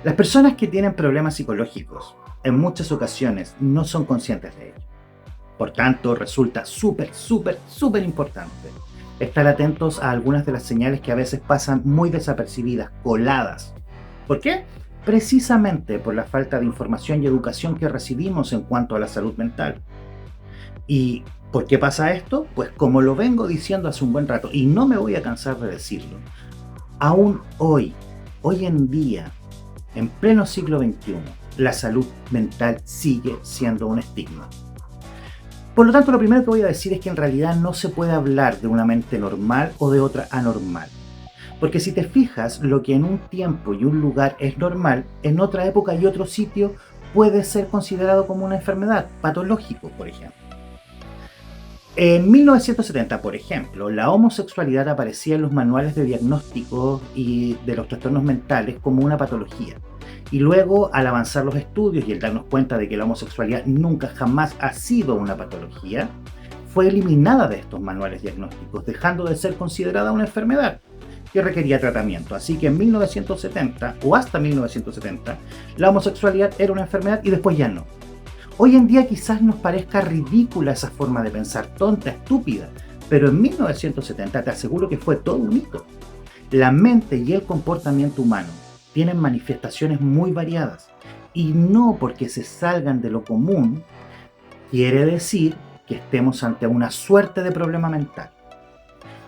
Las personas que tienen problemas psicológicos en muchas ocasiones no son conscientes de ello. Por tanto, resulta súper importante estar atentos a algunas de las señales que a veces pasan muy desapercibidas, coladas. ¿Por qué? Precisamente por la falta de información y educación que recibimos en cuanto a la salud mental. ¿Y por qué pasa esto? Pues como lo vengo diciendo hace un buen rato, y no me voy a cansar de decirlo, aún hoy en día, en pleno siglo XXI, la salud mental sigue siendo un estigma. Por lo tanto, lo primero que voy a decir es que en realidad no se puede hablar de una mente normal o de otra anormal. Porque si te fijas, lo que en un tiempo y un lugar es normal, en otra época y otro sitio puede ser considerado como una enfermedad, patológico, por ejemplo. En 1970, por ejemplo, la homosexualidad aparecía en los manuales de diagnóstico y de los trastornos mentales como una patología. Y luego, al avanzar los estudios y el darnos cuenta de que la homosexualidad nunca jamás ha sido una patología, fue eliminada de estos manuales diagnósticos, dejando de ser considerada una enfermedad que requería tratamiento. Así que en 1970 o hasta 1970, la homosexualidad era una enfermedad y después ya no. Hoy en día quizás nos parezca ridícula esa forma de pensar, tonta, estúpida, pero en 1970 te aseguro que fue todo un hito. La mente y el comportamiento humano tienen manifestaciones muy variadas y no porque se salgan de lo común quiere decir que estemos ante una suerte de problema mental.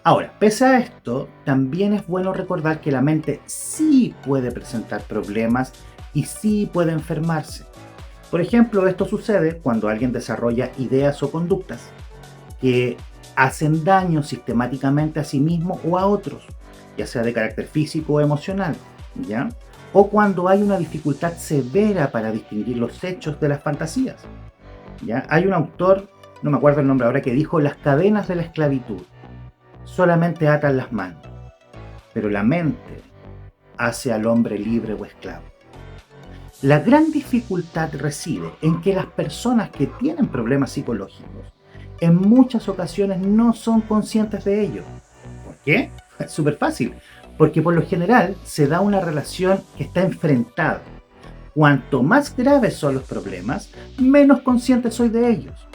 Ahora, pese a esto, también es bueno recordar que la mente sí puede presentar problemas y sí puede enfermarse. Por ejemplo, esto sucede cuando alguien desarrolla ideas o conductas que hacen daño sistemáticamente a sí mismo o a otros, ya sea de carácter físico o emocional, ¿ya? O cuando hay una dificultad severa para distinguir los hechos de las fantasías, ¿ya? Hay un autor, no me acuerdo el nombre ahora, que dijo: las cadenas de la esclavitud solamente atan las manos, pero la mente hace al hombre libre o esclavo. La gran dificultad reside en que las personas que tienen problemas psicológicos en muchas ocasiones no son conscientes de ello. ¿Por qué? Es súper fácil. Porque por lo general se da una relación que está enfrentada. Cuanto más graves son los problemas, menos consciente soy de ellos.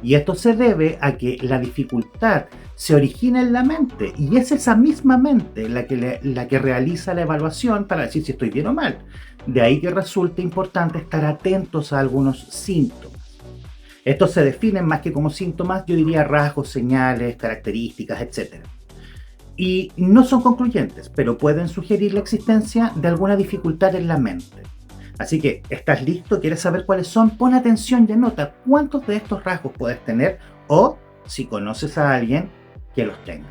Y esto se debe a que la dificultad se origina en la mente y es esa misma mente la que realiza la evaluación para decir si estoy bien o mal. De ahí que resulta importante estar atentos a algunos síntomas. Estos se definen más que como síntomas, yo diría rasgos, señales, características, etc. Y no son concluyentes, pero pueden sugerir la existencia de alguna dificultad en la mente. Así que, ¿estás listo? ¿Quieres saber cuáles son? Pon atención y anota cuántos de estos rasgos puedes tener o si conoces a alguien que los tenga.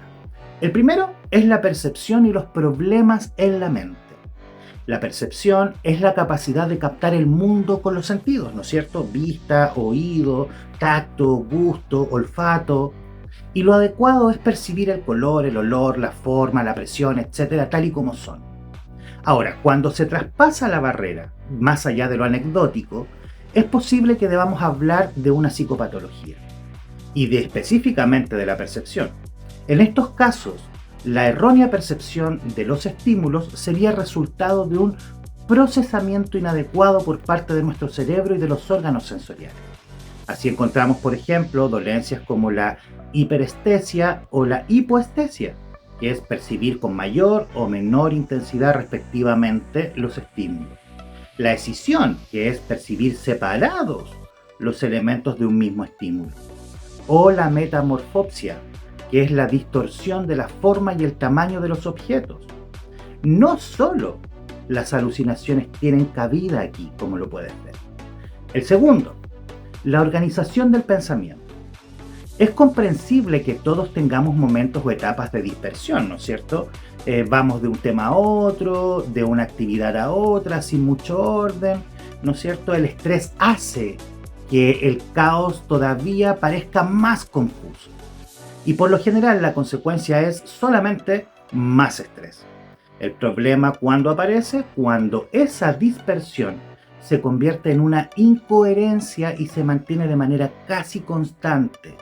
El primero es la percepción y los problemas en la mente. La percepción es la capacidad de captar el mundo con los sentidos, ¿no es cierto? Vista, oído, tacto, gusto, olfato. Y lo adecuado es percibir el color, el olor, la forma, la presión, etcétera, tal y como son. Ahora, cuando se traspasa la barrera, más allá de lo anecdótico, es posible que debamos hablar de una psicopatología y de específicamente de la percepción. En estos casos, la errónea percepción de los estímulos sería resultado de un procesamiento inadecuado por parte de nuestro cerebro y de los órganos sensoriales. Así encontramos, por ejemplo, dolencias como la hiperestesia o la hipoestesia, que es percibir con mayor o menor intensidad respectivamente los estímulos. La escisión, que es percibir separados los elementos de un mismo estímulo. O la metamorfopsia, que es la distorsión de la forma y el tamaño de los objetos. No solo las alucinaciones tienen cabida aquí, como lo puedes ver. El segundo, la organización del pensamiento. Es comprensible que todos tengamos momentos o etapas de dispersión, ¿no es cierto? Vamos de un tema a otro, de una actividad a otra, sin mucho orden, ¿no es cierto? El estrés hace que el caos todavía parezca más confuso. Y por lo general la consecuencia es solamente más estrés. El problema cuando aparece, cuando esa dispersión se convierte en una incoherencia y se mantiene de manera casi constante.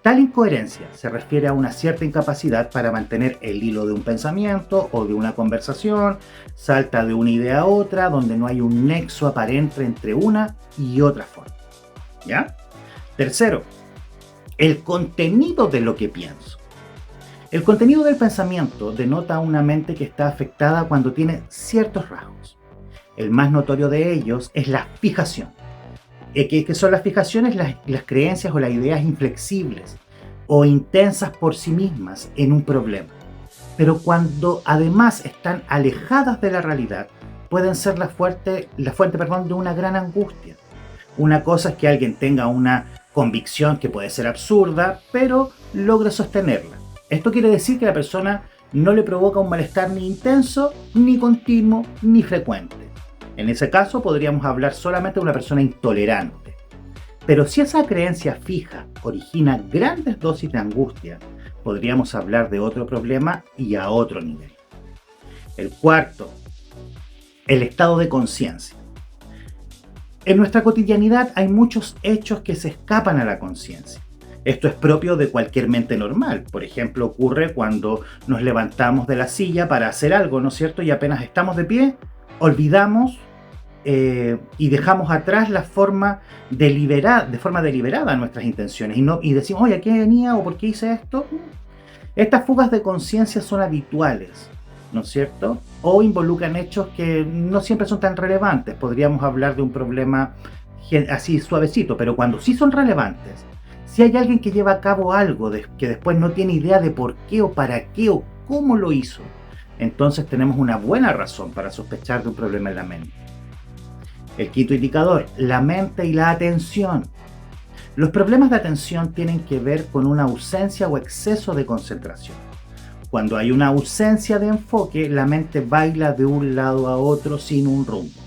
Tal incoherencia se refiere a una cierta incapacidad para mantener el hilo de un pensamiento o de una conversación, salta de una idea a otra, donde no hay un nexo aparente entre una y otra forma. ¿Ya? Tercero, el contenido de lo que pienso. El contenido del pensamiento denota una mente que está afectada cuando tiene ciertos rasgos. El más notorio de ellos es la fijación. ¿Qué son las fijaciones? Las creencias o las ideas inflexibles o intensas por sí mismas en un problema. Pero cuando además están alejadas de la realidad, pueden ser la fuente de una gran angustia. Una cosa es que alguien tenga una convicción que puede ser absurda, pero logre sostenerla. Esto quiere decir que la persona no le provoca un malestar ni intenso, ni continuo, ni frecuente. En ese caso podríamos hablar solamente de una persona intolerante. Pero si esa creencia fija origina grandes dosis de angustia, podríamos hablar de otro problema y a otro nivel. El cuarto, el estado de conciencia. En nuestra cotidianidad hay muchos hechos que se escapan a la conciencia. Esto es propio de cualquier mente normal. Por ejemplo, ocurre cuando nos levantamos de la silla para hacer algo, ¿no es cierto? Y apenas estamos de pie, olvidamos y dejamos atrás de forma deliberada nuestras intenciones y decimos, oye, ¿a qué venía o por qué hice esto? Estas fugas de conciencia son habituales, ¿no es cierto? O involucran hechos que no siempre son tan relevantes. Podríamos hablar de un problema así suavecito, pero cuando sí son relevantes, si hay alguien que lleva a cabo algo que después no tiene idea de por qué o para qué o cómo lo hizo, entonces tenemos una buena razón para sospechar de un problema en la mente. El quinto indicador, la mente y la atención. Los problemas de atención tienen que ver con una ausencia o exceso de concentración. Cuando hay una ausencia de enfoque, la mente baila de un lado a otro sin un rumbo.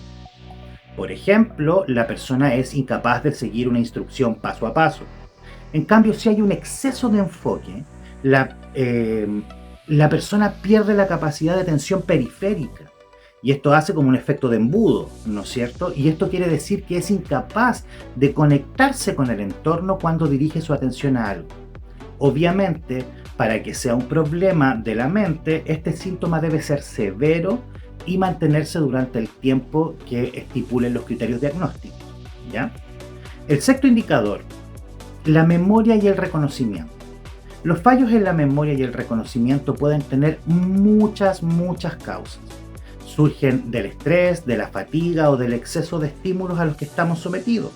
Por ejemplo, la persona es incapaz de seguir una instrucción paso a paso. En cambio, si hay un exceso de enfoque, la persona pierde la capacidad de atención periférica. Y esto hace como un efecto de embudo, ¿no es cierto? Y esto quiere decir que es incapaz de conectarse con el entorno cuando dirige su atención a algo. Obviamente, para que sea un problema de la mente, este síntoma debe ser severo y mantenerse durante el tiempo que estipulen los criterios diagnósticos, ¿ya? El sexto indicador, la memoria y el reconocimiento. Los fallos en la memoria y el reconocimiento pueden tener muchas causas. Surgen del estrés, de la fatiga o del exceso de estímulos a los que estamos sometidos,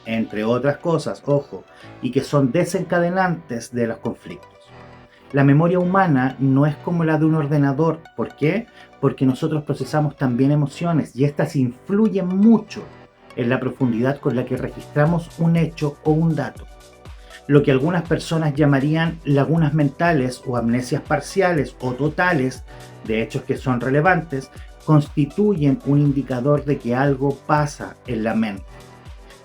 entre otras cosas, ojo, y que son desencadenantes de los conflictos. La memoria humana no es como la de un ordenador. ¿Por qué? Porque nosotros procesamos también emociones y estas influyen mucho en la profundidad con la que registramos un hecho o un dato. Lo que algunas personas llamarían lagunas mentales o amnesias parciales o totales de hechos que son relevantes, constituyen un indicador de que algo pasa en la mente,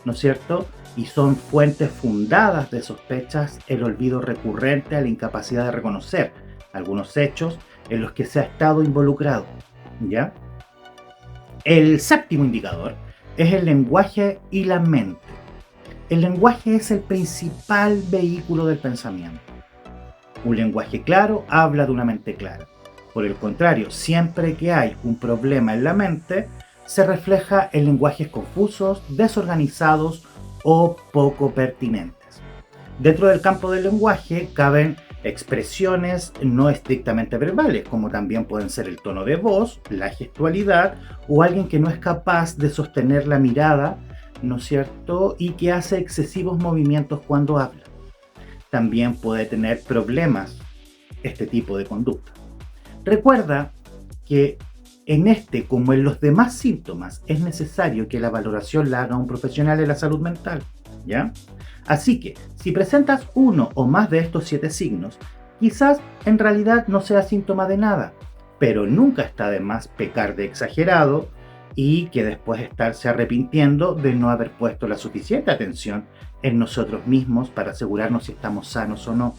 ¿no es cierto? Y son fuentes fundadas de sospechas el olvido recurrente a la incapacidad de reconocer algunos hechos en los que se ha estado involucrado, ¿ya? El séptimo indicador es el lenguaje y la mente. El lenguaje es el principal vehículo del pensamiento. Un lenguaje claro habla de una mente clara. Por el contrario, siempre que hay un problema en la mente, se refleja en lenguajes confusos, desorganizados o poco pertinentes. Dentro del campo del lenguaje caben expresiones no estrictamente verbales, como también pueden ser el tono de voz, la gestualidad o alguien que no es capaz de sostener la mirada, ¿no es cierto? Y que hace excesivos movimientos cuando habla. También puede tener problemas este tipo de conducta. Recuerda que en este, como en los demás síntomas, es necesario que la valoración la haga un profesional de la salud mental, ¿ya? Así que, si presentas uno o más de estos 7 signos, quizás en realidad no sea síntoma de nada, pero nunca está de más pecar de exagerado y que después estarse arrepintiendo de no haber puesto la suficiente atención en nosotros mismos para asegurarnos si estamos sanos o no.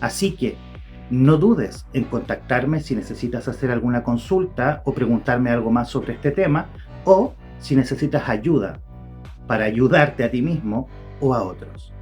Así que, no dudes en contactarme si necesitas hacer alguna consulta o preguntarme algo más sobre este tema, o si necesitas ayuda para ayudarte a ti mismo o a otros.